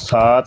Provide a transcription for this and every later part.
7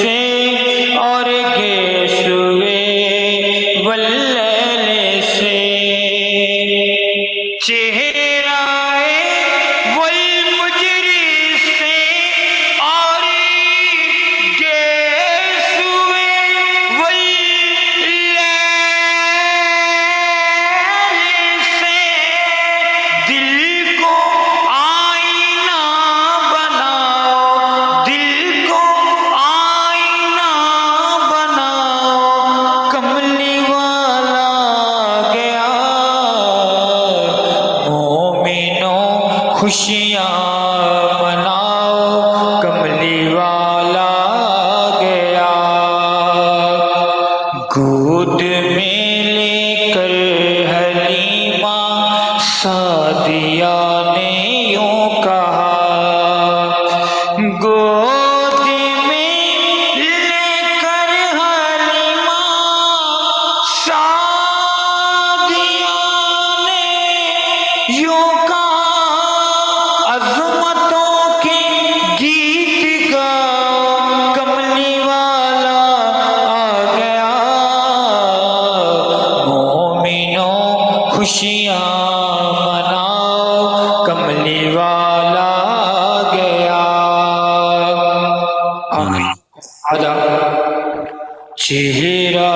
سے اور گیسوے واللیل سے چہرہ والمجری سے اور گیسوے واللیل سے دل کو آئینہ بناؤ، دل کو آئینہ بناؤ، کملی والا گیا، مومنوں خوشیاں مناؤ، کملی والا گیا، گود میں لے کر حلیمہ سعدیہ نے یوں کہا، گود میں لے کر حلیمہ سعدیہ نے یوں کہا، عظمتوں کے گیت گاؤ، کملی والا آ گیا، مومنوں خوشیاں مناؤ، کملی والا آ گیا۔ آدھا چہرہ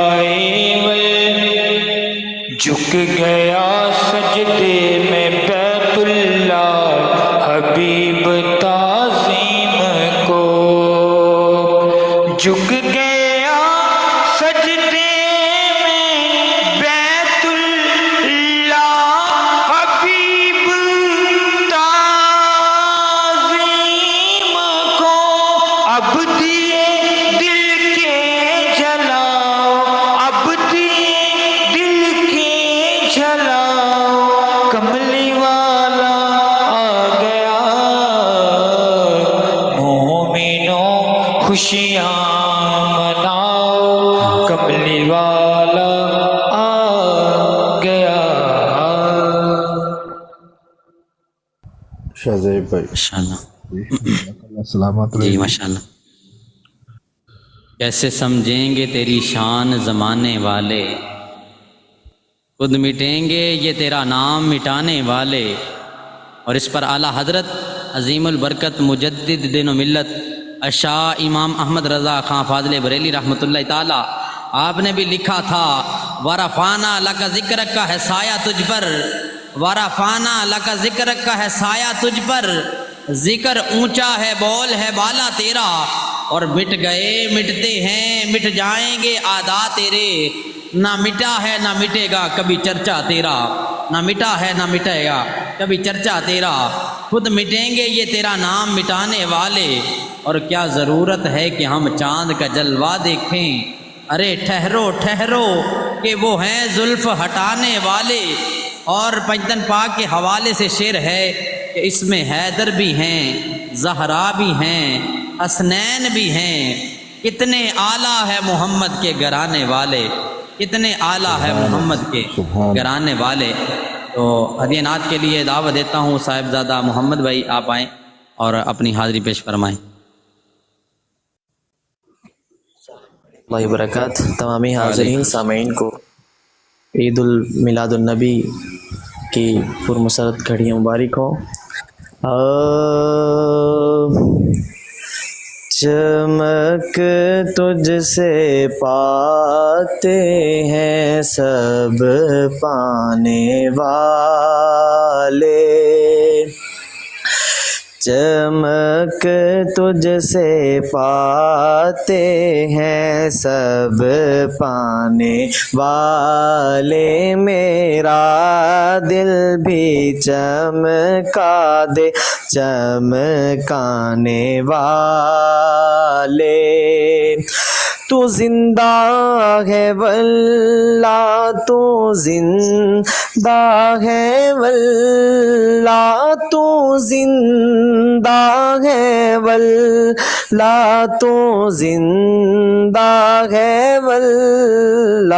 ول جھک گیا سجدے میں بیت اللہ، حبیب تعظیم کو جھک گیا سجدے میں بیت اللہ، حبیب تعظیم کو، اب دیے دل کے جلاؤ، اب دیے دل کے جلاؤ، کملی والا آ گیا، مومنوں خوشیاں مناؤ، کملی والا آ گیا۔ شاہ زیب بھائی ماشاءاللہ سلامت جی ماشاءاللہ۔ کیسے سمجھیں گے تیری شان زمانے والے، خود مٹیں گے یہ تیرا نام مٹانے والے۔ اور اس پر اعلیٰ حضرت عظیم البرکت مجدد دین و ملت شاہ امام احمد رضا خان فاضل بریلی رحمۃ اللہ تعالی، آپ نے بھی لکھا تھا، ورفانا لک ذکر کا ہے سایہ تجھ پر، ورفانا لک ذکر کا ہے سایہ تجھ پر، ذکر اونچا ہے بول ہے بالا تیرا، اور مٹ گئے مٹتے ہیں مٹ جائیں گے اعداء تیرے، نہ مٹا ہے نہ مٹے گا کبھی چرچا تیرا، نہ مٹا ہے نہ مٹے گا کبھی چرچا تیرا، خود مٹیں گے یہ تیرا نام مٹانے والے۔ اور کیا ضرورت ہے کہ ہم چاند کا جلوہ دیکھیں، ارے ٹھہرو ٹھہرو کہ وہ ہیں زلف ہٹانے والے۔ اور پنجتن پاک کے حوالے سے شعر ہے کہ اس میں حیدر بھی ہیں، زہرا بھی ہیں، حسنین بھی ہیں، کتنے اعلیٰ ہے محمد کے گھرانے والے، کتنے اعلیٰ ہے محمد کے گھرانے والے۔ تو ہدیہ نعت کے لیے دعوت دیتا ہوں صاحبزادہ محمد بھائی، آپ آئیں اور اپنی حاضری پیش فرمائیں۔ اللہ وبرکاتہ۔ تمامی حاضرین سامعین کو عید المیلاد النبی کی پرمسرت گھڑیاں مبارک ہوں۔ چمک تجھ سے پاتے ہیں سب پانے والے، چمک تجھ سے پاتے ہیں سب پانے والے، میرا دل بھی چمکا دے چمکانے والے۔ تو زندہ ہے واللہ تو زندہ ہے واللہ تو زندہ ہے واللہ تو زندہ ہے واللہ،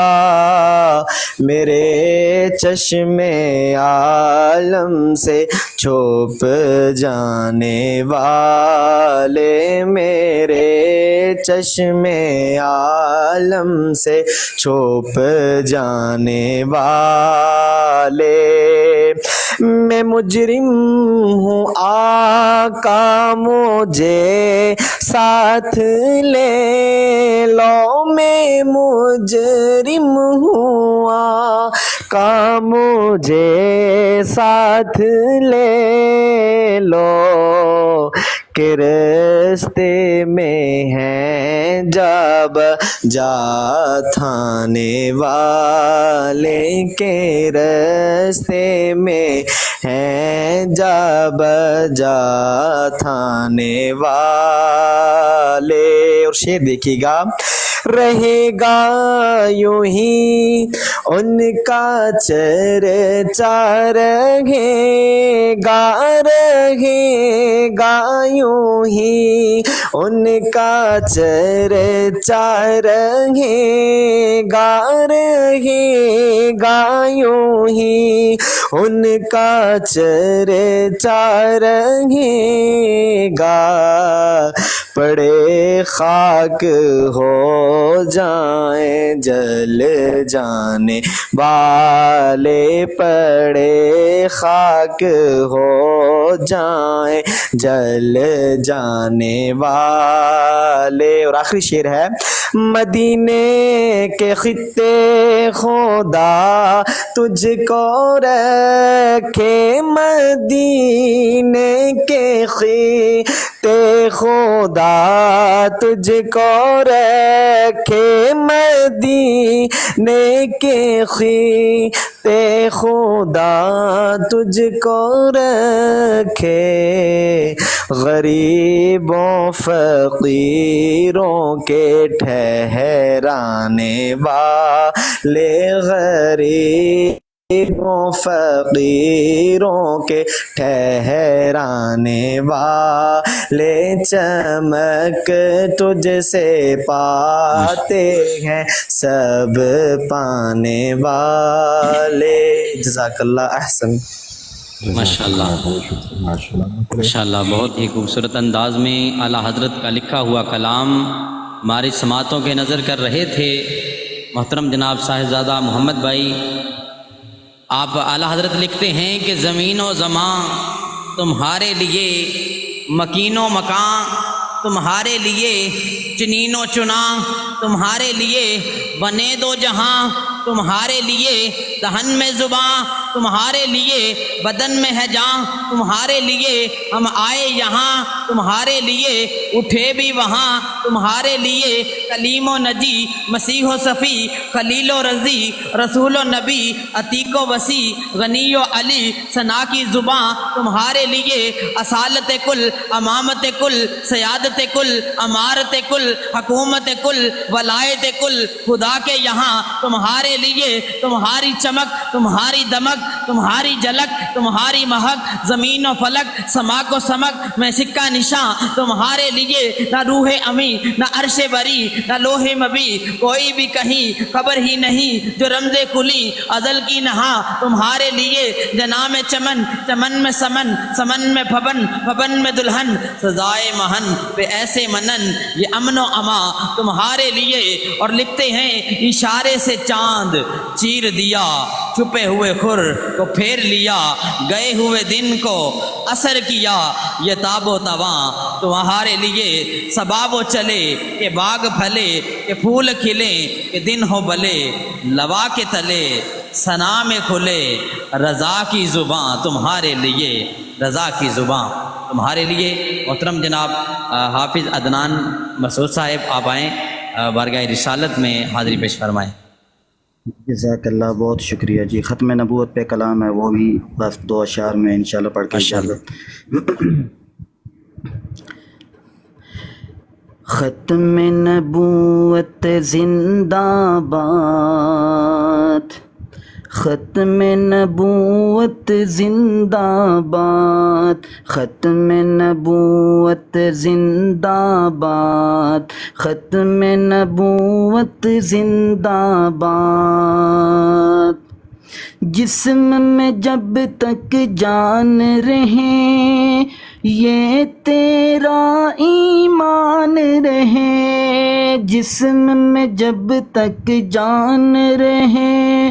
میرے چشمے عالم سے چھپ جانے والے، میرے چشمے عالم سے چھپ جانے والے، میں مجرم ہوں آقا مجھے ساتھ لے لو، میں مجرم ہوں آقا مجھے ساتھ لے لو، کہ راستے میں ہیں جب جا تھانے والے، کے راستے میں ہیں جب جا تھانے والے۔ اور شعر دیکھیے گا، رہے گا یوں ہی ان کا چرچا، رہے گا یوں ہی ان کا چرچا، رہے گا یوں ہی ان کا چرچا، رہے گا، پڑے خاک ہو جائیں جل جانے والے، پڑے خاک ہو جائیں جل جانے والے۔ اور آخری شعر ہے، مدینے کے خطے خدا تجھ کو رکھے، مدینے کے خطے خدا تجھ کو رکھے، مدینے کے خطے خدا تجھ کو رکھے، غریبوں فقیروں کے ٹھہرانے والے، غریبوں فقیروں کے ٹھہرانے والے، چمک تجھ سے پاتے ہیں سب پانے والے۔ جزاک اللہ احسن۔ ماشاءاللہ ماشاءاللہ، بہت ہی خوبصورت انداز میں اعلیٰ حضرت کا لکھا ہوا کلام ہماری سماعتوں کے نظر کر رہے تھے محترم جناب صاحبزادہ محمد بھائی۔ آپ اعلیٰ حضرت لکھتے ہیں کہ زمین و زمان تمہارے لیے، مکین و مکان تمہارے لیے، چنین و چناں تمہارے لیے، بنے دو جہاں تمہارے لیے، دہن میں زباں تمہارے لیے، بدن میں ہے جاں تمہارے لیے، ہم آئے یہاں تمہارے لیے، اٹھے بھی وہاں تمہارے لیے، کلیم و نجی، مسیح و صفی، خلیل و رضی، رسول و نبی، عتیق و وسیع، غنی و علی، ثنا کی زباں تمہارے لیے، اصالت کل، امامت کل، سیادت کل، امارت کل، حکومت کل، ولایت کل، خدا کے یہاں تمہارے لیے، تمہاری چمک، تمہاری دمک، تمہاری جھلک، تمہاری مہک، زمین و فلک، سما کو سمک میں سکہ نشاں تمہارے لیے، نہ روح امی، نہ عرش بری، نہ لوح مبی، کوئی بھی کہیں خبر ہی نہیں، جو رمز کلی ازل کی نہا تمہارے لیے، جنا میں چمن، چمن میں سمن، سمن میں پھبن، پھبن میں دلہن، سزائے مہن پہ ایسے منن، یہ امن و اما تمہارے لیے۔ اور لکھتے ہیں، اشارے سے چاند چیر دیا، چھپے ہوئے خور کو پھیر لیا، گئے ہوئے دن کو اثر کیا، یہ تاب و تواں تمہارے لیے، سباب و چلے کہ باغ پھلے، کہ پھول کھلیں، کہ دن ہو بلے، لوا کے تلے ثنا میں کھلے، رضا کی زباں تمہارے لیے، رضا کی زباں تمہارے لیے۔ محترم جناب حافظ عدنان مسعود صاحب آپ آئیں، بارگاہ رسالت میں حاضری پیش فرمائیں۔ جزاک اللہ، بہت شکریہ جی۔ ختم نبوت پہ کلام ہے، وہ بھی بس 2 اشعار میں انشاءاللہ پڑھ کے اجازت۔ ختم نبوت زندہ باد، ختم نبوت زندہ باد، ختم نبوت زندہ باد، ختم نبوت زندہ باد، جسم میں جب تک جان رہے یہ تیرا ایمان رہے، جسم میں جب تک جان رہے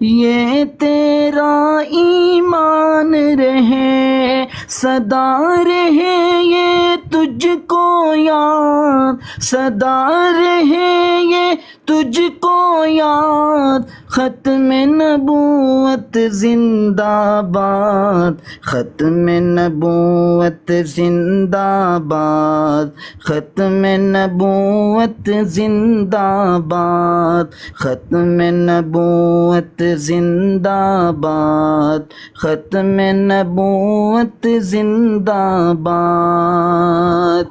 یہ تیرا ایمان رہے، صدا رہے یہ تجھ کو یاد، صدا رہے یہ تجھ کو یاد، ختم نبوت زندہ باد، ختم نبوت زندہ باد، ختم نبوت زندہ باد، ختم نبوت زندہ باد، ختم نبوت زندہ باد۔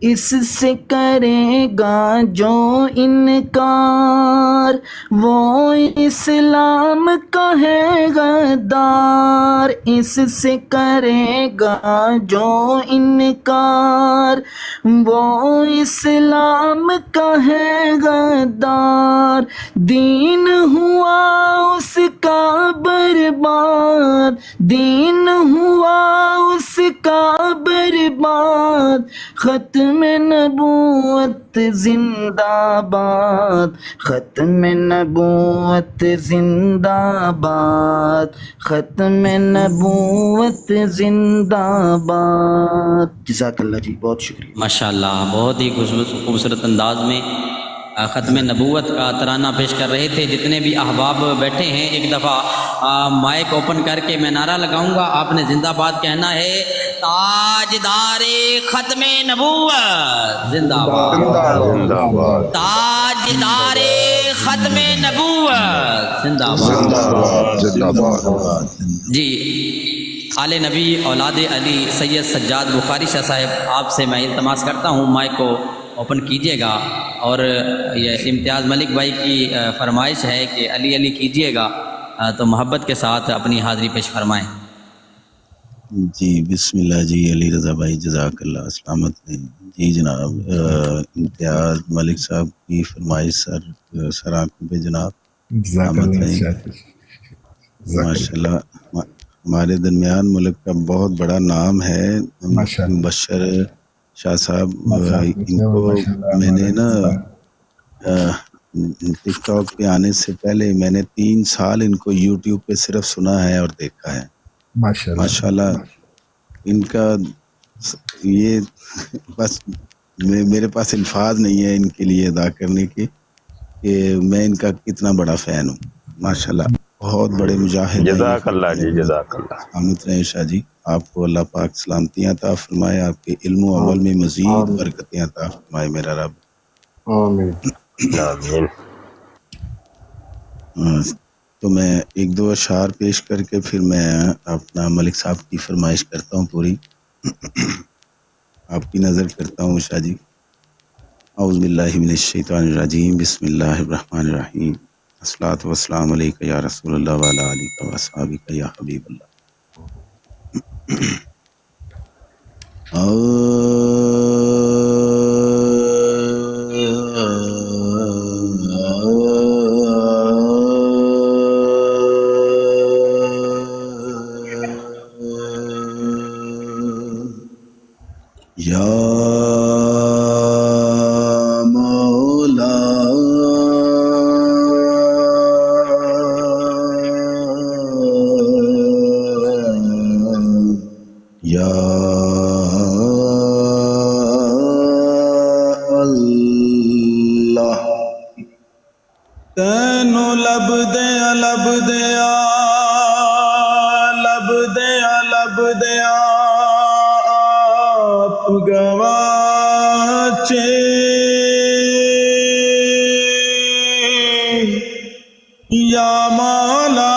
اس سے کرے گا جو انکار وہ اسلام کا ہے غدار، اس سے کرے گا جو انکار وہ اسلام کا ہے غدار، دین ہوا اس کا برباد، دین ہوا اس کا برباد، ختم نبوت زندہ باد، ختم نبوت زندہ باد، ختم نبوت زندہ باد۔ جزاک اللہ جی، بہت شکریہ۔ ماشاءاللہ، بہت ہی خوبصورت انداز میں ختم نبوت کا ترانہ پیش کر رہے تھے۔ جتنے بھی احباب بیٹھے ہیں ایک دفعہ مائک اوپن کر کے میں نعرہ لگاؤں گا، آپ نے زندہ باد کہنا ہے، تاجدار ختم نبوت زندہ باد، تاجدار ختم نبوت زندہ باد۔ جی، آل نبی اولاد علی سید سجاد بخاری شاہ صاحب، آپ سے میں التماس کرتا ہوں مائک کو اوپن کیجئے گا، اور یہ امتیاز ملک بھائی کی فرمائش ہے کہ علی علی کیجئے گا، تو محبت کے ساتھ اپنی حاضری پیش فرمائیں۔ جی بسم اللہ جی، علی رضا بھائی جزاک اللہ سلامت ہیں۔ جی جناب، امتیاز ملک صاحب کی فرمائش سر آنکھوں پہ جناب، سلامت ہیں ماشاء اللہ۔ ہمارے درمیان ملک کا بہت بڑا نام ہے مبشر شاہ صاحب، ان کو میں نے نا ٹک ٹاک پہ آنے سے پہلے میں نے 3 سال ان کو یوٹیوب پہ صرف سنا ہے اور دیکھا ہے ماشاءاللہ۔ ان کا یہ بس میرے پاس الفاظ نہیں ہے ان کے لیے ادا کرنے کے کہ میں ان کا کتنا بڑا فین ہوں ماشاءاللہ۔ بہت بڑے مجاہد، جزاک اللہ جی، جزاک اللہ۔ سلامت رہیں شاہ جی، آپ کو اللہ پاک سلامتیاں عطا فرمائے، آپ کے علم و عمل میں مزید برکتیں عطا فرمائے میرا رب، آمین آمین۔ تو میں 1-2 اشعار پیش کر کے پھر میں اپنا ملک صاحب کی فرمائش کرتا ہوں پوری، آپ کی نظر کرتا ہوں شاہ جی۔ اعوذ باللہ من الشیطان الرجیم، بسم اللہ الرحمن الرحیم، الصلاۃ والسلام علیک یا رسول اللہ وعلی آلک و اصحابک یا حبیب اللہ۔ یا مولا یا اللہ، تینوں لب دیا لب دیا لب دیا لب دیا آپ گواچے، یا مولا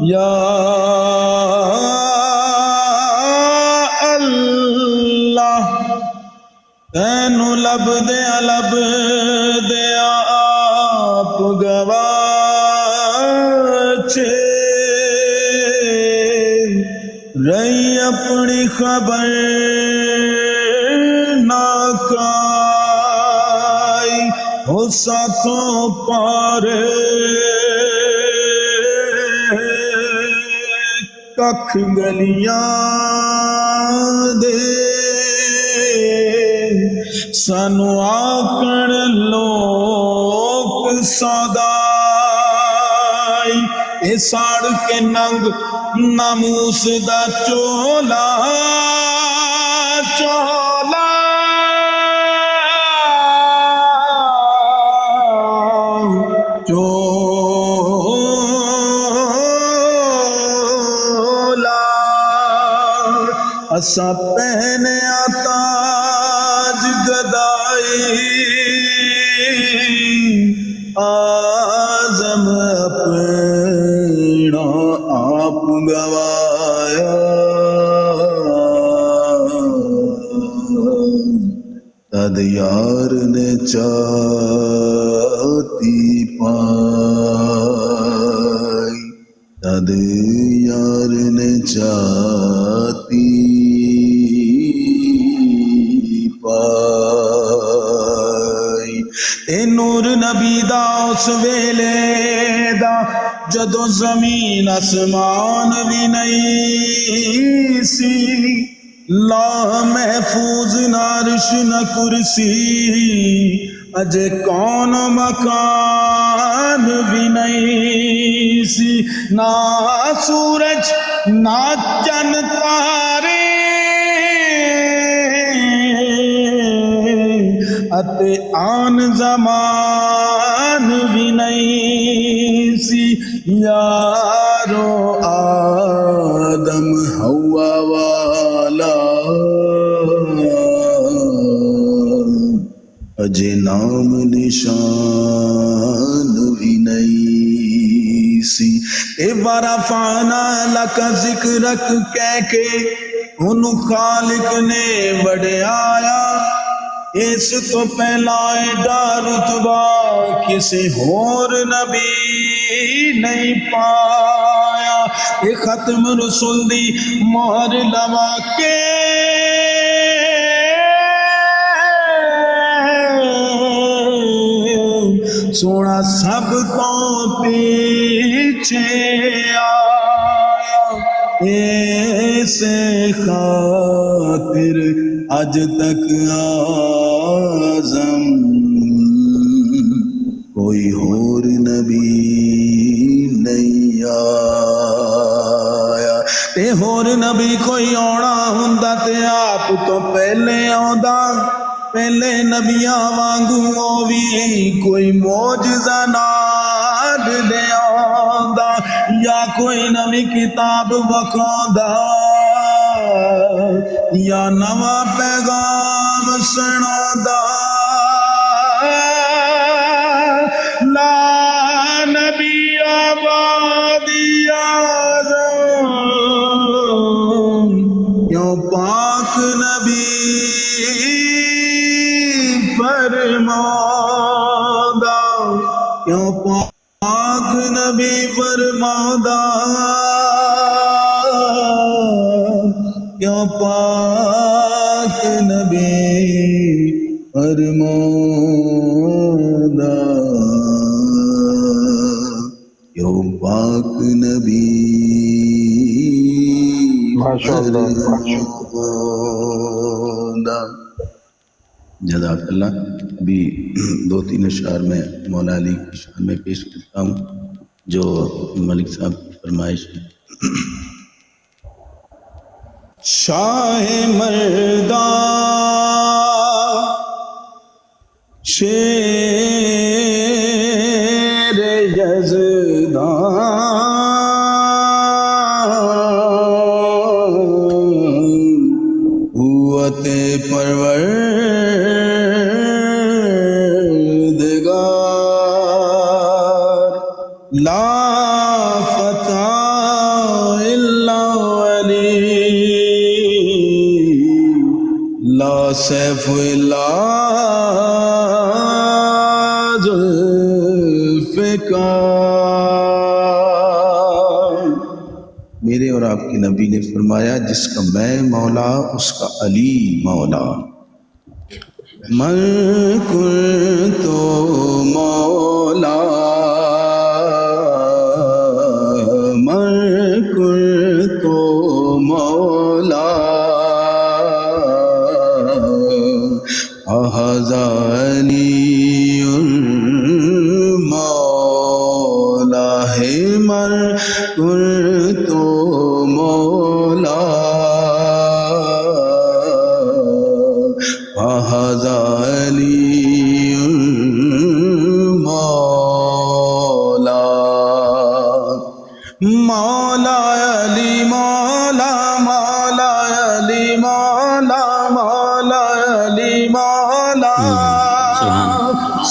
یا اللہ، تینوں لب دیا لب دیا آپ گواچے، رہی اپنی خبر نہ کائی ہو ساتوں پارے ککھ گلیاں دے سانو آکڑ لوک سودائی اے ساڑ کے ننگ ناموس دا چولا چولا چولا اسا پہنے تاج گدائی آزم اپنا آپ گوایا تد یار نے چاہتی پائی تد یار نے چاہتی پائی اے نور نبی دا اس ویلے دا جدو زمین آسمان بھی نہیں سی لا محفوظ نہ عرش نہ کرسی اجے کون مکان بھی نہیں سی نہ سورج نہ چند تارے اتے آن زمان بھی نہیں سی یارو آدم ہوا والا اجے نام نشان بھی نہیں سی اے ورفعنا لک ذکرک کہہ کے انہوں خالق نے وڈیایا اس تو پہلا ایڈا رتبہ کسی اور نبی نہیں پایا اے ختم رسول دی مہر لوا کے سونا سب کو پیچھے آیا ایسے خاطر اج تک آزم کوئی اور نبی نہیں آیا تے اور نبی کوئی آنا ہوندا تے آپ تو پہلے آندا پہلے نبیاں وانگوں او وی کوئی معجزہ نال لے آندا یا کوئی نوی کتاب وکھاوندا یا نواں پیغام سنادا لا نبی آبادی آزم یوں پاک نبی فرمادا یوں پاک نبی فرمادا کیوں پاک نبی فرمادا کیوں پاک نبی فرمادا جزاک اللہ ابھی دو تین اشعار میں مولا علی کی شان میں پیش کرتا ہوں جو ملک صاحب کی فرمائش ہے شاہ مردان شیر یزدان قوت پروردگار لا فتح الا ولی لا سیف الا ذوالفقار میرے اور آپ کے نبی نے فرمایا جس کا میں مولا اس کا علی مولا من كنت مولا من كنت مولا فهذا علي المولى من كنت مولا فهذا علي المولى مولا علی مولا مولا علی مولا مولا علی مولا.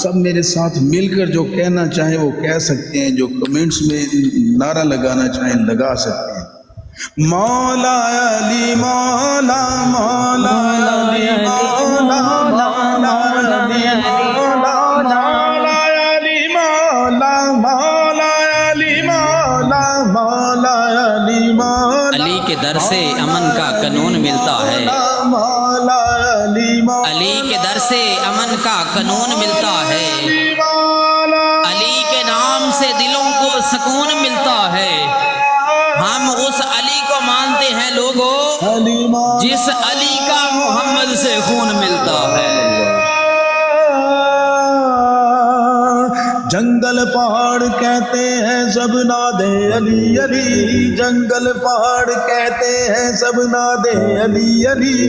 سب میرے ساتھ مل کر جو کہنا چاہیں وہ کہہ سکتے ہیں, جو کمنٹس میں نعرہ لگانا چاہیں لگا سکتے ہیں. مولا علی مولا مولا علی مولا مولا علی مولا مولا علی مولا مولا علی مولا مولا علی مولا. علی کے در سے امن کا قانون ملتا ہے, مولا علی مولا علی کے در سے امن کا قانون ملتا ہے, علی کے نام سے دلوں کو سکون ملتا ہے. ہم اس علی کو مانتے ہیں لوگوں جس علی کا محمد سے خون ملتا ہے. جنگل پہاڑ کہتے ہیں سب نادے علی علی, جنگل پہاڑ کہتے ہیں سب نادے علی علی.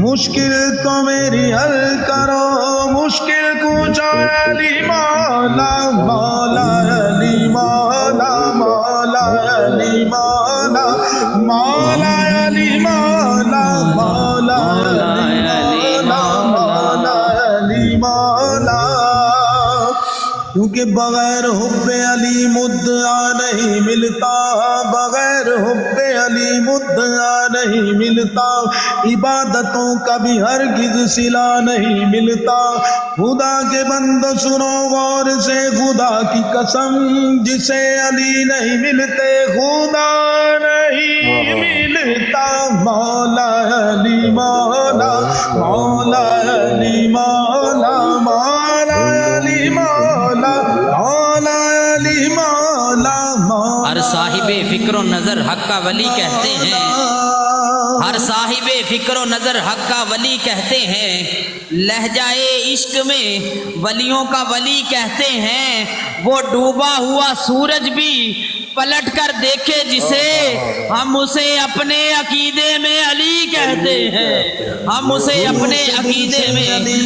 مشکل کو میری حل کرو مشکل کچا علی مولا مولا علی مولا مولا علی مولا مولا علی مولا مولا علی مولا علی مولا. کیونکہ بغیر حب علی مدعا نہیں ملتا, بغیر حب علی مدعا نہیں ملتا, عبادتوں کا بھی ہرگز صلہ نہیں ملتا. خدا کے بندو سنو غور سے خدا کی قسم, جسے علی نہیں ملتے خدا نہیں ملتا. مولا علی مولا مولا علی مولا مولا علی مولا مولا علی مولا. ہر صاحب فکر و نظر حق کا ولی کہتے ہیں, ہر صاحب فکر و نظر حق کا ولی کہتے ہیں. لہجائے عشق میں ولیوں کا ولی کہتے ہیں. وہ ڈوبا ہوا سورج بھی پلٹ کر دیکھے جسے, ہم اسے اپنے عقیدے میں علی کہتے ہیں, ہم اسے اپنے عقیدے میں علی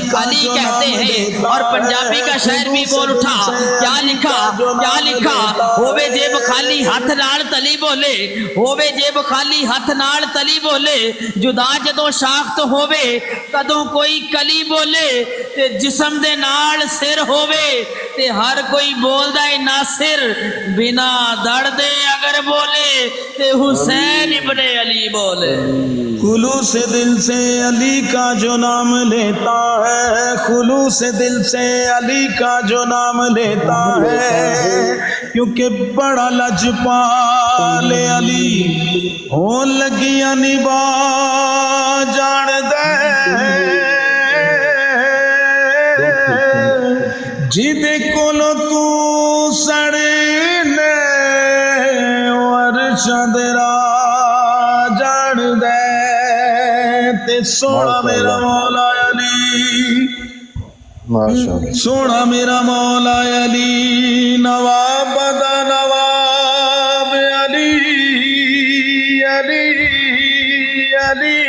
کہتے ہیں. اور پنجابی کا شاعر بھی بول اٹھا, کیا لکھا کیا لکھا, ہووے جیب خالی ہاتھ نال تلی بولے, ہووے جیب خالی ہاتھ نال تلی بولے, جدا جدوں شاخت ہووے کدوں کوئی کلی بولے, تے جسم دے نال سر ہووے تے ہر کوئی بولدا ہے ناصر, بنا دڑ دے اگر بولے تے حسین ابن علی بولے. خلوص دل سے علی کا جو نام لیتا ہے, خلوص دل سے علی کا جو نام لیتا ہے, کیونکہ بڑا لجپال علی ہون لگیاں نبا جان دے, جدے کولو تو سڑنے ورشا درا جان دے. تے سونا میرا مولا علی, ماشاءاللہ سونا میرا مولا علی, نواب دا نواب علی علی علی.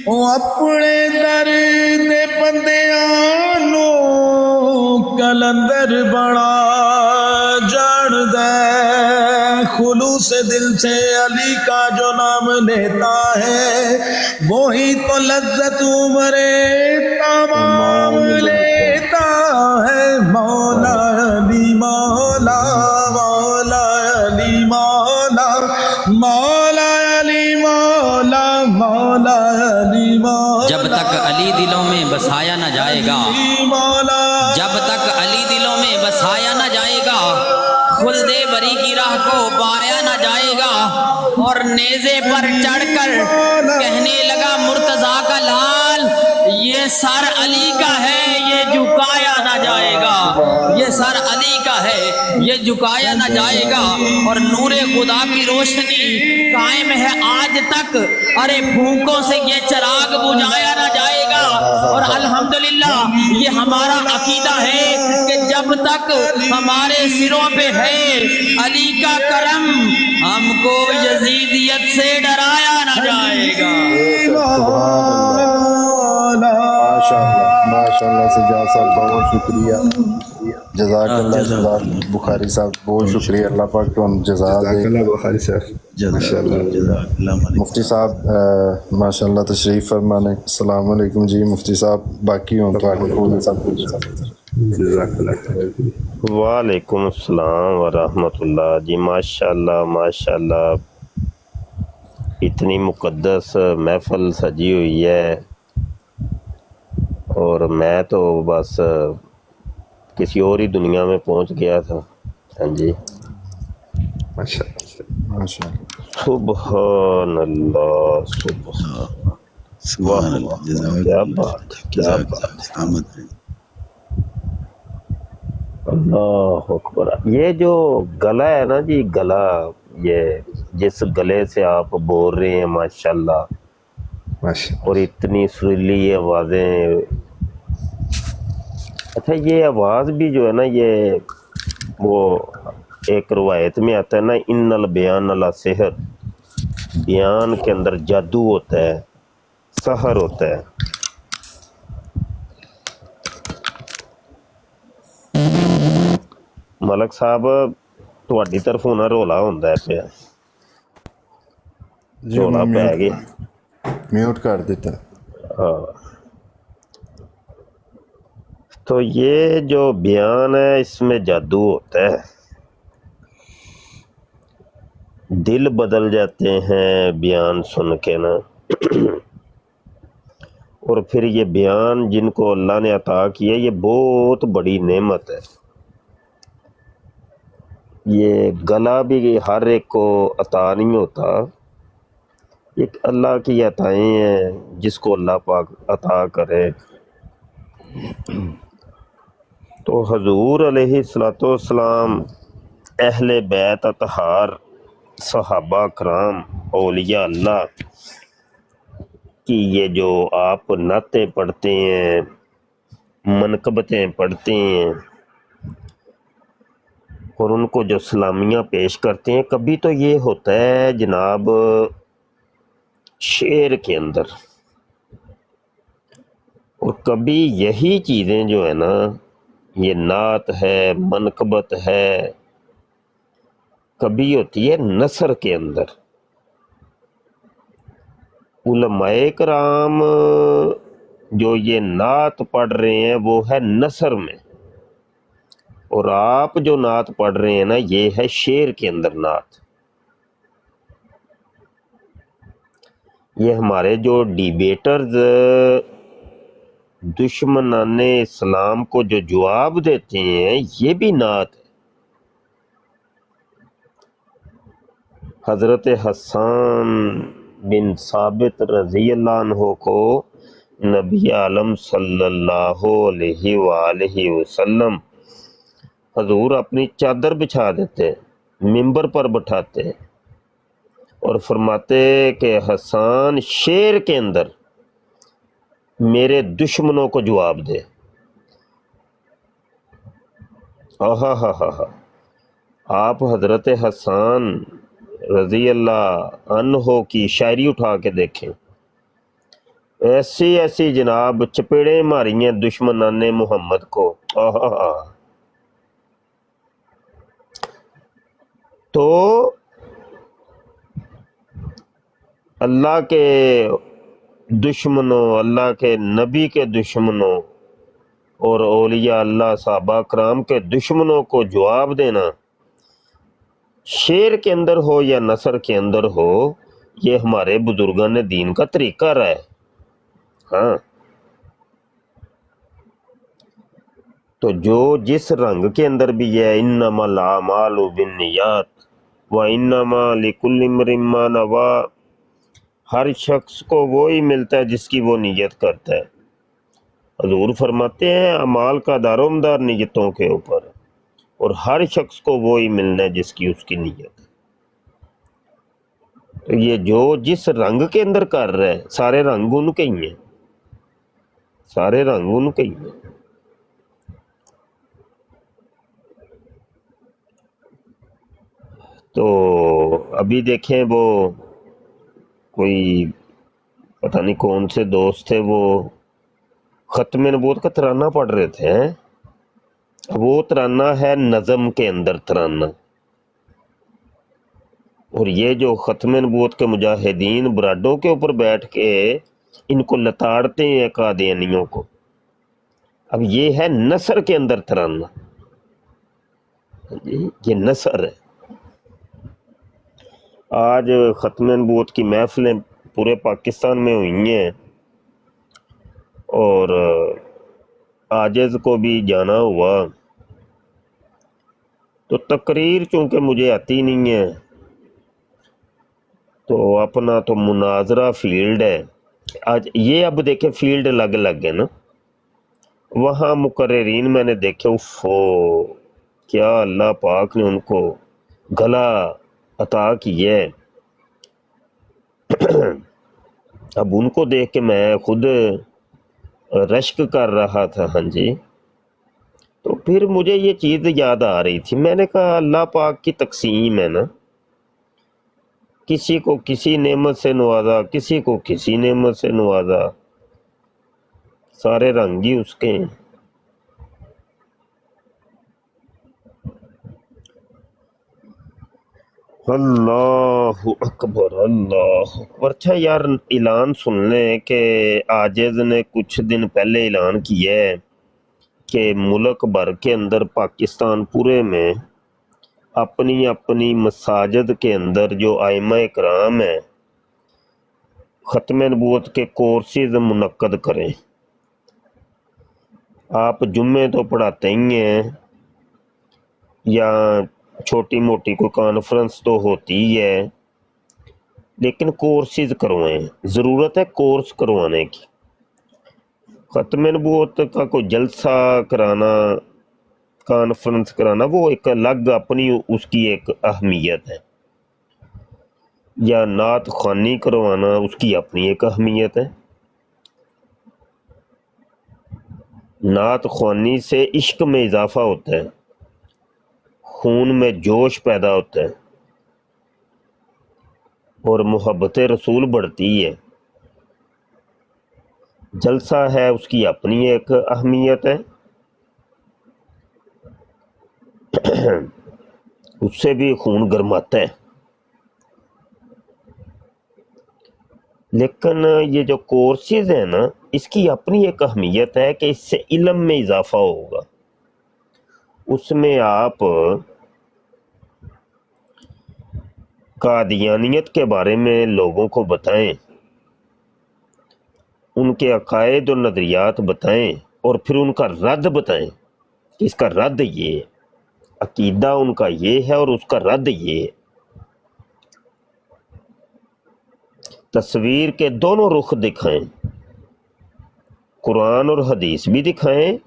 او اپنے در دے بندیاں نو کلندر بڑا جان دے. خلوص دل سے علی کا جو نام لیتا ہے وہی تو لذت عمرے تمام لیتا ہے. مولا علی مولا مولا علی مولا مولا علی مولا مولا علی مولا. جب تک علی دلوں میں بسایا نہ جائے گا, جب تک علی دلوں میں بسایا نہ جائے گا, خلد بری کی راہ کو پایا نہ جائے گا. اور نیزے پر چڑھ کر کہنے لگا مرتضیٰ کا لال, یہ سر علی کا ہے یہ جھکایا نہ جائے گا، یہ سر علی کا ہے یہ جھکایا نہ جائے گا، اور نور خدا کی روشنی قائم ہے آج تک، ارے پھونکوں سے یہ چراغ بجھایا نہ جائے گا۔ اور الحمدللہ یہ ہمارا عقیدہ ہے کہ جب تک ہمارے سروں پہ ہے علی کا کرم، ہم کو یزیدیت سے ڈرایا نہ جائے گا۔ ماشاءاللہ سجاد صاحب بہت شکریہ، جزاک اللہ جزاک بخاری صاحب بہت شکریہ، اللہ پاک تو جزا دے۔ بخاری صاحب جزاک اللہ ملک مفتی صاحب ماشاءاللہ تشریف فرمانے۔ السلام علیکم جی مفتی صاحب، باقی ہوں تو سب کچھ جزاک اللہ خیر۔ وعلیکم السلام ورحمۃ اللہ۔ جی ماشاءاللہ ماشاءاللہ، اتنی مقدس محفل سجی ہوئی ہے، اور میں تو بس کسی اور ہی دنیا میں پہنچ گیا تھا۔ ہاں جی ماشاءاللہ۔ سبحان اللہ، سبحان اللہ، کیا بات ہے، کیا بات، سلامت رہیں۔ اللہ اکبر۔ یہ جو گلا ہے نا جی، گلا، یہ جس گلے سے آپ بول رہے ہیں ماشاءاللہ، اور اتنی سریلی آوازیں، اچھا یہ آواز بھی جو ہے نا، یہ وہ ایک روایت میں آتا ہے نا، ان البیان لسحر، بیان کے اندر جادو ہوتا ہے، سحر ہوتا ہے۔ ملک صاحب تہاڈی طرفوں نہ رولا ہوندا ہے پیا، رولا پی گیا۔ میوٹ کر دیتا۔ ہاں، تو یہ جو بیان ہے اس میں جادو ہوتا ہے، دل بدل جاتے ہیں بیان سن کے نا، اور پھر یہ بیان جن کو اللہ نے عطا کیا یہ بہت بڑی نعمت ہے۔ یہ گلا بھی ہر ایک کو عطا نہیں ہوتا، ایک اللہ کی عطائیں ہیں جس کو اللہ پاک عطا کرے۔ تو حضور علیہ الصلوۃ والسلام، اہل بیت اطہار، صحابہ کرام، اولیاء اللہ کی یہ جو آپ نعتیں پڑھتے ہیں، منقبتیں پڑھتے ہیں، اور ان کو جو سلامیاں پیش کرتے ہیں، کبھی تو یہ ہوتا ہے جناب شعر کے اندر، اور کبھی یہی چیزیں جو ہے نا، یہ نعت ہے، منقبت ہے، کبھی ہوتی ہے نثر کے اندر۔ علماء کرام جو یہ نعت پڑھ رہے ہیں وہ ہے نثر میں، اور آپ جو نعت پڑھ رہے ہیں نا یہ ہے شعر کے اندر نعت۔ یہ ہمارے جو ڈیبیٹرز دشمنان اسلام کو جو جواب دیتے ہیں یہ بھی نعت ہے۔ حضرت حسان بن ثابت رضی اللہ عنہ کو نبی عالم صلی اللہ علیہ وآلہ وسلم حضور اپنی چادر بچھا دیتے، ممبر پر بٹھاتے اور فرماتے کہ حسان شعر کے اندر میرے دشمنوں کو جواب دے۔ آہا ہا ہا ہا، آپ حضرت حسان رضی اللہ عنہ کی شاعری اٹھا کے دیکھیں، ایسی ایسی جناب چپیڑیں ماری ہیں دشمنان محمد کو۔ آہا ہا، تو اللہ کے دشمنوں، اللہ کے نبی کے دشمنوں اور اولیاء اللہ صحابہ کرام کے دشمنوں کو جواب دینا، شعر کے اندر ہو یا نثر کے اندر ہو، یہ ہمارے بزرگان دین کا طریقہ رہا ہے۔ ہاں، تو جو جس رنگ کے اندر بھی ہے، انما الاعمال بالنیات وانما لکل امرئ ما نویٰ، ہر شخص کو وہی ملتا ہے جس کی وہ نیت کرتا ہے۔ حضور فرماتے ہیں اعمال کا دارومدار نیتوں کے اوپر ہے، اور ہر شخص کو وہی ملنا ہے جس کی اس کی نیت ہے۔ تو یہ جو جس رنگ کے اندر کر رہا ہے سارے رنگ ان کے ہی ہیں، سارے رنگ ان کے ہی ہیں۔ تو ابھی دیکھیں وہ کوئی پتہ نہیں کون سے دوست تھے، وہ ختم نبوت کا ترانہ پڑھ رہے تھے، وہ ترانہ ہے نظم کے اندر ترانہ، اور یہ جو ختم نبوت کے مجاہدین براڈوں کے اوپر بیٹھ کے ان کو لتاڑتے ہیں قادیانیوں کو، اب یہ ہے نثر کے اندر ترانہ، یہ نثر ہے۔ آج ختم نبوت کی محفلیں پورے پاکستان میں ہوئی ہیں، اور عاجز کو بھی جانا ہوا، تو تقریر چونکہ مجھے آتی نہیں ہے تو اپنا تو مناظرہ فیلڈ ہے آج یہ، اب دیکھیں فیلڈ الگ الگ ہے نا، وہاں مقررین میں نے دیکھے، کیا اللہ پاک نے ان کو گلا عطا کیا ہے۔ اب ان کو دیکھ کے میں خود رشک کر رہا تھا، ہاں جی، تو پھر مجھے یہ چیز یاد آ رہی تھی، میں نے کہا اللہ پاک کی تقسیم ہے نا، کسی کو کسی نعمت سے نوازا، کسی کو کسی نعمت سے نوازا، سارے رنگ ہی اس کے ہیں۔ اللہ اکبر، اللہ اکبر۔ اچھا یار، اعلان سن لیں کہ عاجز نے کچھ دن پہلے اعلان کیا ہے کہ ملک بھر کے اندر، پاکستان پورے میں اپنی اپنی مساجد کے اندر جو ائمہ کرام ہیں ختم نبوت کے کورسز منعقد کریں۔ آپ جمعے تو پڑھاتے ہی ہیں، یا چھوٹی موٹی کوئی کانفرنس تو ہوتی ہی ہے، لیکن کورسز کروائیں، ضرورت ہے کورس کروانے کی۔ ختم نبوت کا کوئی جلسہ کرانا، کانفرنس کرانا، وہ ایک الگ اپنی اس کی ایک اہمیت ہے، یا نعت خوانی کروانا اس کی اپنی ایک اہمیت ہے۔ نعت خوانی سے عشق میں اضافہ ہوتا ہے، خون میں جوش پیدا ہوتا ہے، اور محبت رسول بڑھتی ہے۔ جلسہ ہے اس کی اپنی ایک اہمیت ہے، اس سے بھی خون گرماتا ہے، لیکن یہ جو کورسز ہیں نا، اس کی اپنی ایک اہمیت ہے کہ اس سے علم میں اضافہ ہوگا۔ اس میں آپ قادیانیت کے بارے میں لوگوں کو بتائیں، ان کے عقائد اور نظریات بتائیں، اور پھر ان کا رد بتائیں کہ اس کا رد یہ ہے، عقیدہ ان کا یہ ہے اور اس کا رد یہ ہے۔ تصویر کے دونوں رخ دکھائیں، قرآن اور حدیث بھی دکھائیں،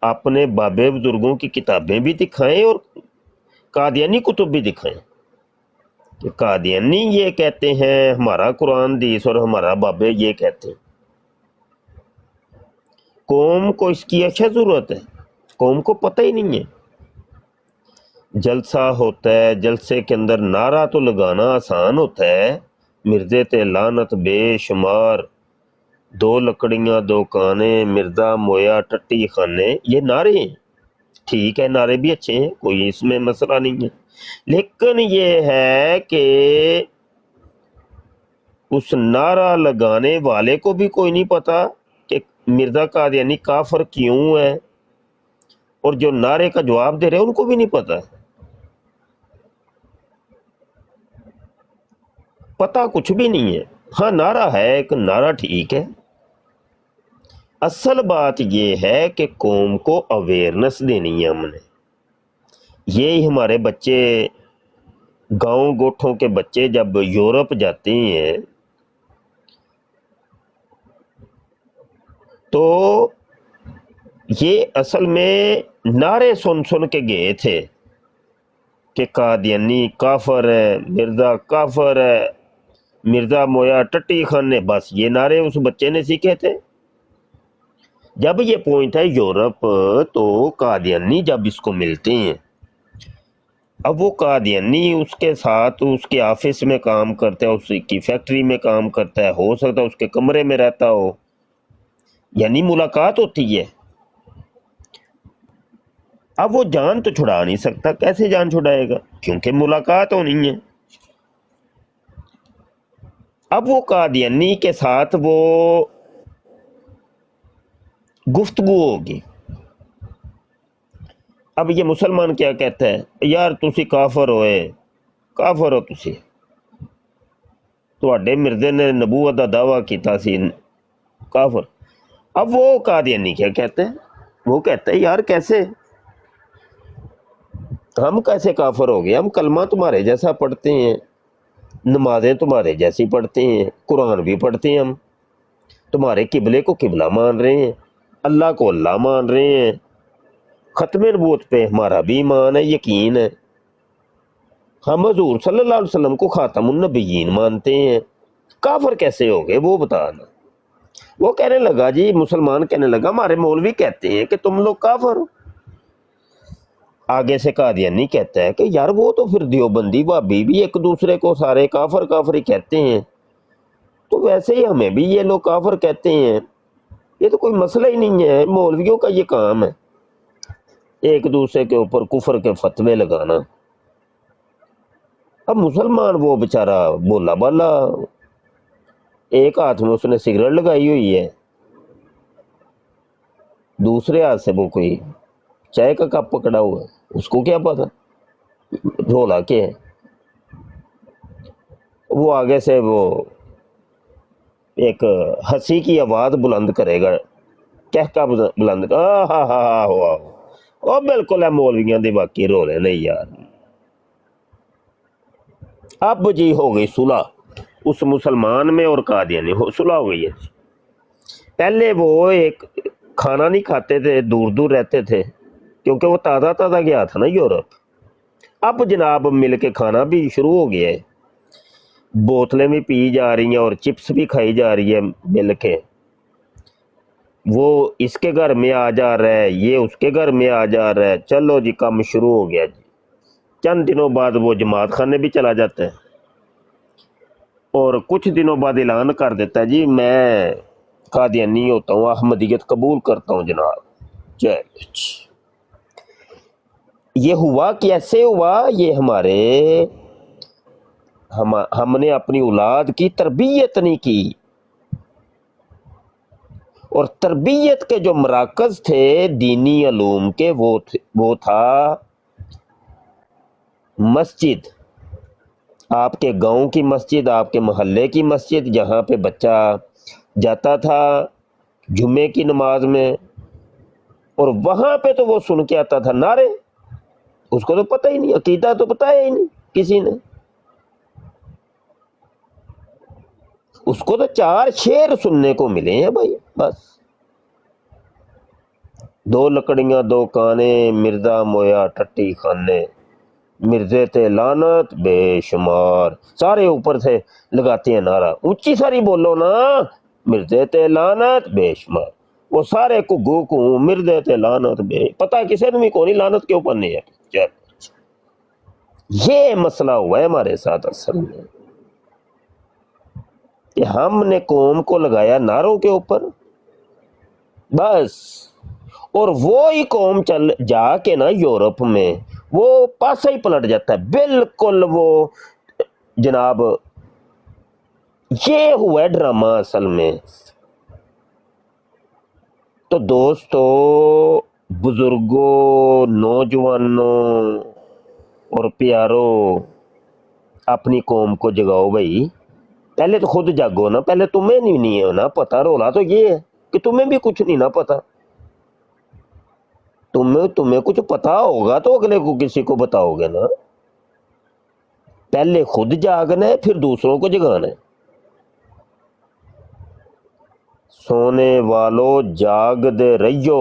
اپنے بابے بزرگوں کی کتابیں بھی دکھائیں، اور قادیانی کتب بھی دکھائیں کہ قادیانی یہ کہتے ہیں، ہمارا قرآن حدیث اور ہمارا بابے یہ کہتے ہیں۔ قوم کو اس کی اچھا ضرورت ہے، قوم کو پتہ ہی نہیں ہے۔ جلسہ ہوتا ہے، جلسے کے اندر نعرہ تو لگانا آسان ہوتا ہے، مرزے تے لعنت بے شمار، دو لکڑیاں دو کانے، مرزا مویا ٹٹی خانے، یہ نعرے ہیں، ٹھیک ہے، نعرے بھی اچھے ہیں، کوئی اس میں مسئلہ نہیں ہے، لیکن یہ ہے کہ اس نعرہ لگانے والے کو بھی کوئی نہیں پتا کہ مرزا قادیانی کافر کیوں ہے، اور جو نعرے کا جواب دے رہے ہیں ان کو بھی نہیں پتا، پتہ کچھ بھی نہیں ہے۔ ہاں نعرہ ہے، ایک نعرہ ٹھیک ہے، اصل بات یہ ہے کہ قوم کو اویئرنس دینی ہے ہم نے۔ یہی ہمارے بچے، گاؤں گوٹھوں کے بچے جب یورپ جاتے ہیں تو یہ اصل میں نعرے سن کے گئے تھے کہ قادیانی کافر ہے، مرزا کافر ہے، مرزا مویا ٹٹی خان نے، بس یہ نعرے اس بچے نے سیکھے تھے۔ جب یہ پوائنٹ ہے یورپ، تو قادیانی جب اس کو ملتے ہیں، اب وہ قادیانی اس کے ساتھ اس کے آفس میں کام کرتا ہے، اس کی فیکٹری میں کام کرتا ہے، ہو سکتا ہے اس کے کمرے میں رہتا ہو، یعنی ملاقات ہوتی ہے۔ اب وہ جان تو چھڑا نہیں سکتا، کیسے جان چھڑائے گا؟ کیونکہ ملاقات ہونی ہے۔ اب وہ قادیانی کے ساتھ وہ گفتگو ہوگی۔ اب یہ مسلمان کیا کہتا ہے، یار تسی کافر ہوئے، کافر ہو تسی، تواڈے مرزے نے نبوت دا دعویٰ کیتا سی، کافر۔ اب وہ قادیانی کیا کہتے ہیں، وہ کہتا ہے یار کیسے، ہم کیسے کافر ہو گئے؟ ہم کلمہ تمہارے جیسا پڑھتے ہیں، نمازیں تمہارے جیسی پڑھتے ہیں، قرآن بھی پڑھتے ہیں، ہم تمہارے قبلے کو قبلہ مان رہے ہیں، اللہ کو اللہ مان رہے ہیں، ختم نبوت پہ ہمارا بھی ایمان ہے، یقین ہے، ہم حضور صلی اللہ علیہ وسلم کو خاتم النبیین مانتے ہیں، کافر کیسے ہو گئے وہ بتانا۔ وہ کہنے لگا جی، مسلمان کہنے لگا ہمارے مولوی کہتے ہیں کہ تم لوگ کافر ہو۔ آگے سے قادیانی کہتا ہے کہ یار وہ تو پھر دیوبندی وہابی بھی ایک دوسرے کو سارے کافر کافر ہی کہتے ہیں، تو ویسے ہی ہمیں بھی یہ لوگ کافر کہتے ہیں، یہ تو کوئی مسئلہ ہی نہیں ہے، مولویوں کا یہ کام ہے ایک دوسرے کے اوپر کفر کے فتوے لگانا۔ اب مسلمان وہ بیچارہ بولا بالا، ایک ہاتھ میں اس نے سگریٹ لگائی ہوئی ہے، دوسرے ہاتھ سے وہ کوئی چائے کا کپ پکڑا ہوا ہے، اس کو کیا پتا رولا کیا ہے۔ وہ آگے سے وہ ایک ہنسی کی آواز بلند کرے گا، کہہ بلند، او بالکل ہے مولویاں دی واقعی رولے نہیں یار۔ اب جی ہو گئی صلح اس مسلمان میں اور قادیانی، صلح ہو گئی ہے۔ پہلے وہ ایک کھانا نہیں کھاتے تھے، دور دور رہتے تھے، کیونکہ وہ تازہ تازہ گیا تھا نا یورپ۔ اب جناب مل کے کھانا بھی شروع ہو گیا ہے، بوتلیں بھی پی جا رہی ہیں اور چپس بھی کھائی جا رہی ہے مل کے، وہ اس کے گھر میں آ جا رہا ہے، یہ اس کے گھر میں آ جا رہا ہے، چلو جی کام شروع ہو گیا جی۔ چند دنوں بعد وہ جماعت خانے بھی چلا جاتا ہے، اور کچھ دنوں بعد اعلان کر دیتا ہے جی میں قادیانی ہوتا ہوں، احمدیت قبول کرتا ہوں جناب۔ یہ ہوا کیسے ہوا؟ یہ ہم نے اپنی اولاد کی تربیت نہیں کی، اور تربیت کے جو مراکز تھے دینی علوم کے، وہ تھا مسجد، آپ کے گاؤں کی مسجد، آپ کے محلے کی مسجد، جہاں پہ بچہ جاتا تھا جمعے کی نماز میں، اور وہاں پہ تو وہ سن کے آتا تھا نعرے، اس کو تو پتہ ہی نہیں، عقیدہ تو بتایا ہی نہیں کسی نے، اس کو تو 4 شعر سننے کو ملے ہیں بھائی، بس 2 لکڑیاں 2 کانے، مرزا مویا ٹٹی خانے، مرزے تے لعنت بے شمار، سارے اوپر سے لگاتے ہیں نعرہ، اونچی ساری بولو نا، مرزے تے لعنت بے شمار، وہ سارے کو مرزے تے لعنت بے، پتہ کسے نے بھی کوئی لعنت کے اوپر نہیں ہے۔ یہ مسئلہ ہوا ہے ہمارے ساتھ اصل میں، کہ ہم نے قوم کو لگایا نعروں کے اوپر بس، اور وہی قوم جا کے نا یورپ میں وہ پاسا ہی پلٹ جاتا ہے بالکل، وہ جناب یہ ہوا ہے ڈرامہ اصل میں۔ تو دوستو، بزرگوں، نوجوانوں اور پیارو، اپنی قوم کو جگاؤ بھائی، پہلے تو خود جاگو نا، پہلے تمہیں نہیں ہے نا پتہ، رولا تو یہ ہے کہ تمہیں بھی کچھ نہیں نا پتا، تمہیں کچھ پتا ہوگا تو اگلے کو کسی کو بتاؤ گے نا، پہلے خود جاگنا ہے پھر دوسروں کو جگانا ہے۔ سونے والو جاگ دے رہیو،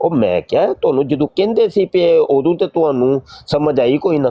ਉਹ ਮੈਂ ਕਿਹਾ ਤੁਹਾਨੂੰ ਜਦੋਂ ਕਹਿੰਦੇ ਸੀ ਪਏ ਉਦੋਂ ਤੇ ਤੁਹਾਨੂੰ ਸਮਝ ਆਈ ਕੋਈ ਨਾ,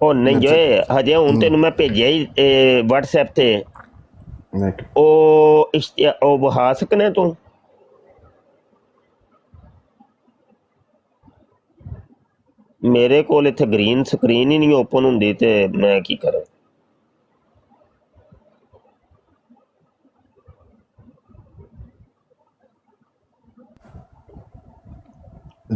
ਉਹ ਨਹੀਂ ਜੇ ਹਜੇ ਹੁਣ ਤੈਨੂੰ ਮੈਂ ਭੇਜਿਆ ਹੀ WhatsApp ਤੇ, ਉਹ ਵਹਾ ਸਕਨੇ ਤੂੰ? ਮੇਰੇ ਕੋਲ ਇੱਥੇ ਗ੍ਰੀਨ ਸਕਰੀਨ ਹੀ ਨਹੀਂ ਓਪਨ ਹੁੰਦੀ ਤੇ ਮੈਂ ਕੀ ਕਰਾਂ।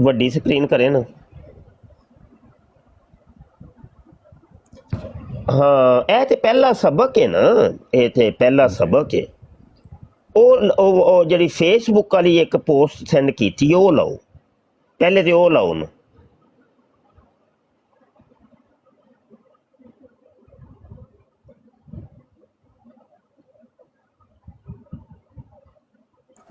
ਵੱਡੀ ਸਕਰੀਨ ਕਰੇ ਨਾ। ਹਾਂ ਇਹ ਤੇ ਪਹਿਲਾ ਸਬਕ ਹੈ ਨਾ, ਇਹ ਤੇ ਪਹਿਲਾ ਸਬਕ ਹੈ। ਉਹ ਜਿਹੜੀ ਫੇਸਬੁੱਕ ਵਾਲੀ ਇੱਕ ਪੋਸਟ ਸੈਂਡ ਕੀਤੀ ਉਹ ਲਾਓ ਪਹਿਲੇ, ਤੇ ਉਹ ਲਾਓ ਨਾ।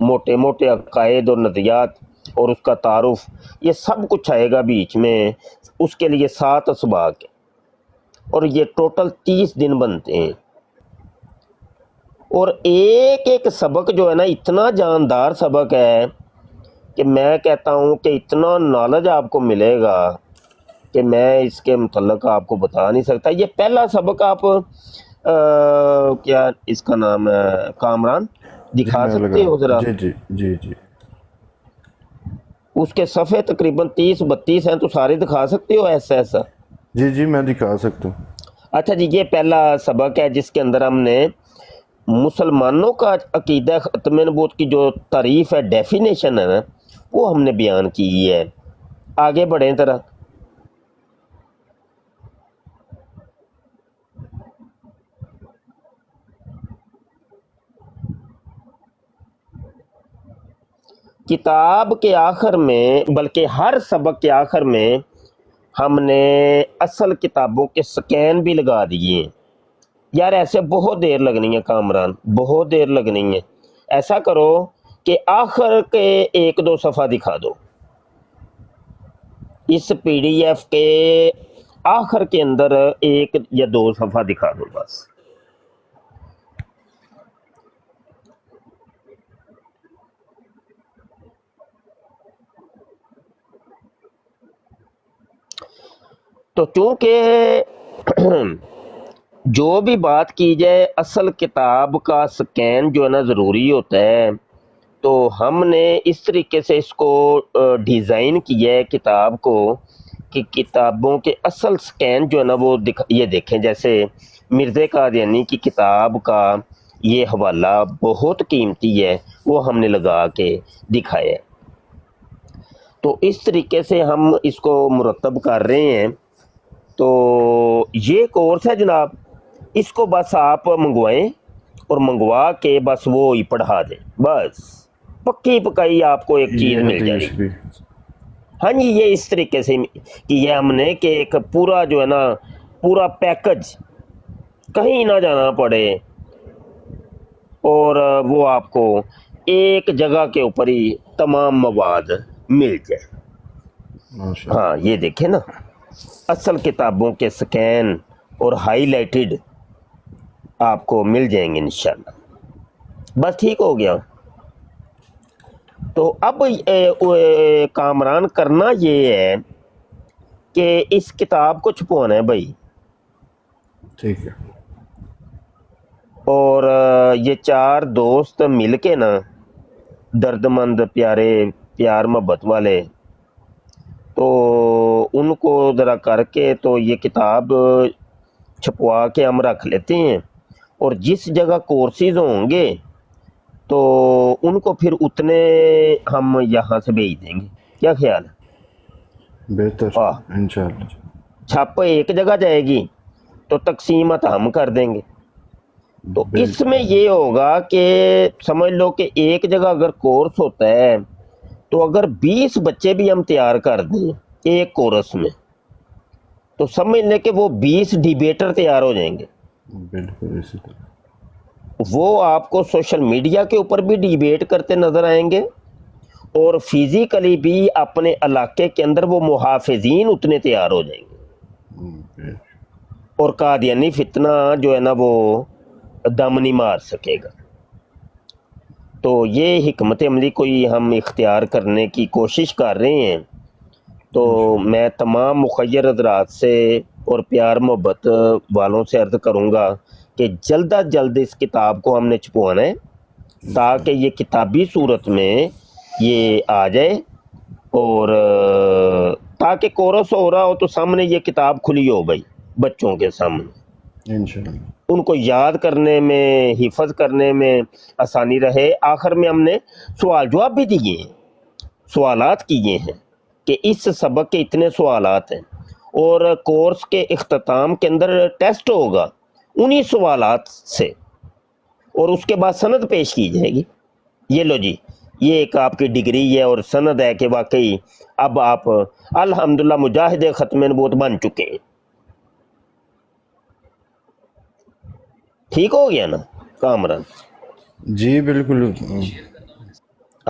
موٹے موٹے عقائد اور نظریات اور اس کا تعارف، یہ سب کچھ آئے گا بیچ میں. اس کے لیے 7 اسباق ہیں اور یہ ٹوٹل 30 دن بنتے ہیں. اور ایک ایک سبق جو ہے نا اتنا جاندار سبق ہے کہ میں کہتا ہوں کہ اتنا نالج آپ کو ملے گا کہ میں اس کے متعلق آپ کو بتا نہیں سکتا. یہ پہلا سبق آپ کیا اس کا نام ہے کامران جی دکھا میں سکتے ہو ذرا؟ جی جی جی جی اس کے صفحے تقریباً 30-32 ہیں، تو سارے دکھا سکتے ہو ایسا ایسا؟ جی جی میں دکھا سکتا ہوں. اچھا جی، یہ پہلا سبق ہے جس کے اندر ہم نے مسلمانوں کا عقیدہ ختم نبوت کی جو تعریف ہے، ڈیفینیشن ہے نا، وہ ہم نے بیان کی ہے. آگے بڑھیں ذرا. کتاب کے آخر میں، بلکہ ہر سبق کے آخر میں ہم نے اصل کتابوں کے سکین بھی لگا دیے ہیں. یار ایسے بہت دیر لگنی ہے کامران، بہت دیر لگنی ہے. ایسا کرو کہ آخر کے 1-2 صفحہ دکھا دو، اس پی ڈی ایف کے آخر کے اندر 1 یا 2 صفحہ دکھا دو بس. تو چونکہ جو بھی بات کی جائے اصل کتاب کا سکین جو ہے نا ضروری ہوتا ہے، تو ہم نے اس طریقے سے اس کو ڈیزائن کیا ہے کتاب کو کہ کتابوں کے اصل سکین جو ہے نا وہ یہ دیکھیں. جیسے مرزا قادیانی کی کتاب کا یہ حوالہ بہت قیمتی ہے، وہ ہم نے لگا کے دکھایا ہے. تو اس طریقے سے ہم اس کو مرتب کر رہے ہیں. تو یہ کورس ہے جناب، اس کو بس آپ منگوائیں اور منگوا کے بس وہ ہی پڑھا دیں، بس پکی پکائی آپ کو ایک چیز یہ مل جائے حدیث گی. بھی ہاں جی، یہ اس طریقے سے کیا ہم نے کہ ایک پورا جو ہے نا پورا پیکج، کہیں نہ جانا پڑے اور وہ آپ کو ایک جگہ کے اوپر ہی تمام مواد مل جائے. ماشاء اللہ. ہاں یہ دیکھیں نا، اصل کتابوں کے سکین اور ہائی لائٹڈ آپ کو مل جائیں گے انشاءاللہ. بس ٹھیک ہو گیا. تو اب کامران کرنا یہ ہے کہ اس کتاب کو چھپوانا ہے بھائی، ٹھیک ہے. اور یہ 4 دوست مل کے نا، درد مند پیارے، پیار محبت والے، تو ان کو ذرا کر کے تو یہ کتاب چھپوا کے ہم رکھ لیتے ہیں. اور جس جگہ کورسز ہوں گے تو ان کو پھر اتنے ہم یہاں سے بھیج دیں گے. کیا خیال ہے؟ بہتر ہاں، انشاءاللہ. چھاپ ایک جگہ جائے گی تو تقسیمات ہم کر دیں گے. تو اس میں یہ ہوگا کہ سمجھ لو کہ ایک جگہ اگر کورس ہوتا ہے تو اگر 20 بچے بھی ہم تیار کر دیں ایک کورس میں، تو سمجھ لیں کہ وہ 20 ڈیبیٹر تیار ہو جائیں گے. بالکل اسی طرح. وہ آپ کو سوشل میڈیا کے اوپر بھی ڈیبیٹ کرتے نظر آئیں گے، اور فزیکلی بھی اپنے علاقے کے اندر وہ محافظین اتنے تیار ہو جائیں گے، اور قادیانی فتنہ جو ہے نا وہ دم نہیں مار سکے گا. تو یہ حکمت عملی کوئی ہم اختیار کرنے کی کوشش کر رہے ہیں. تو میں تمام مخیر حضرات سے اور پیار محبت والوں سے عرض کروں گا کہ جلد از جلد اس کتاب کو ہم نے چھپوانا ہے تاکہ یہ کتابی صورت میں یہ آ جائے، اور تاکہ کورس ہو رہا ہو تو سامنے یہ کتاب کھلی ہو بھائی بچوں کے سامنے، انشاءاللہ. ان کو یاد کرنے میں، حفظ کرنے میں آسانی رہے. آخر میں ہم نے سوال جواب بھی دیے ہیں، سوالات کیے ہیں کہ اس سبق کے اتنے سوالات ہیں، اور کورس کے اختتام کے اندر ٹیسٹ ہوگا انہی سوالات سے، اور اس کے بعد سند پیش کی جائے گی. یہ لو جی، یہ ایک آپ کی ڈگری ہے اور سند ہے کہ واقعی اب آپ الحمدللہ مجاہد ختم نبوت بن چکے ہیں. ٹھیک ہو گیا نا کامران؟ جی بالکل.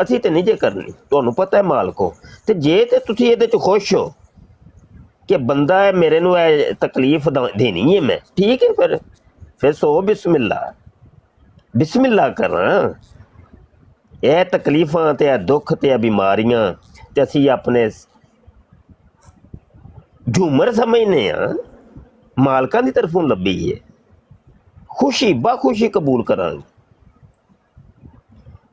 ਅਸੀਂ ਤੇ ਨਹੀਂ ਜੇ ਕਰਨੀ, ਤੁਹਾਨੂੰ ਪਤਾ ਹੈ ਮਾਲਕੋ। ਤੇ ਜੇ ਤੇ ਤੁਸੀਂ ਇਹਦੇ 'ਚ ਖੁਸ਼ ਹੋ ਕਿ ਬੰਦਾ ਹੈ ਮੇਰੇ ਨੂੰ ਇਹ ਤਕਲੀਫ ਦੇਣੀ ਹੈ ਮੈਂ, ਠੀਕ ਹੈ, ਫਿਰ ਸੋ ਬਿਸਮਿਲ੍ਲਾ ਕਰਾਂ। ਇਹ ਤਕਲੀਫਾਂ ਤੇ ਇਹ ਦੁੱਖ ਤੇ ਇਹ ਬਿਮਾਰੀਆਂ ਤੇ ਅਸੀਂ ਆਪਣੇ ਝੂਮਰ ਸਮਝਦੇ ਹਾਂ, ਮਾਲਕਾਂ ਦੀ ਤਰਫੋਂ ਲੱਭੀ ਹੈ। ਖੁਸ਼ੀ ਬਾਖੁਸ਼ੀ ਕਬੂਲ ਕਰਾਂਗੇ।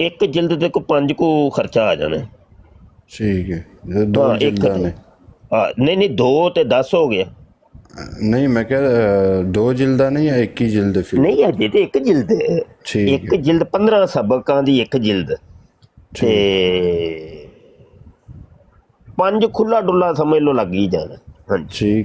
ਇੱਕ ਜਿਲਦ ਤੇ ਕੋ 5 ਕੋ ਖਰਚਾ ਆ ਜਾਣਾ। ਠੀਕ ਹੈ, ਇਹ ਦੋ ਹਾਂ, ਇੱਕ ਜਿਲਦਾਂ ਨੇ। ਨਹੀਂ ਨਹੀਂ 2 ਤੇ 10 ਹੋ ਗਿਆ। ਨਹੀਂ ਮੈਂ ਕਿਹਾ 2 ਜਿਲਦਾਂ ਨੇ ਜਾਂ ਇੱਕ ਹੀ ਜਿਲਦ ਫਿਰ? ਨਹੀਂ ਅਜੇ ਤੇ ਇੱਕ ਜਿਲਦ ਹੈ। ਠੀਕ ਇੱਕ ਜਿਲਦ 15 ਸਬਕਾਂ ਦੀ ਇੱਕ ਜਿਲਦ ਤੇ 5 ਖੁੱਲਾ ਡੁੱਲਾ ਸਮਝ ਲਓ ਲੱਗ ਹੀ ਜਾਣਾ। ਹਾਂਜੀ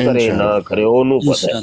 ਕਰੇ ਨਾ ਕਰੇ ਉਹਨੂੰ ਪਤਾ।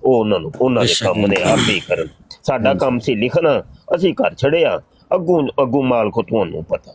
ਉਹ ਉਹਨਾਂ ਨੂੰ ਉਹਨਾਂ ਦੇ ਕੰਮ ਨੇ ਆਪੇ ਹੀ ਕਰਨ। ਸਾਡਾ ਕੰਮ ਸੀ ਲਿਖਣਾ, ਅਸੀਂ ਕਰ ਛੜਿਆ, ਅੱਗੂ ਮਾਲਕੋ ਤੁਹਾਨੂੰ ਪਤਾ।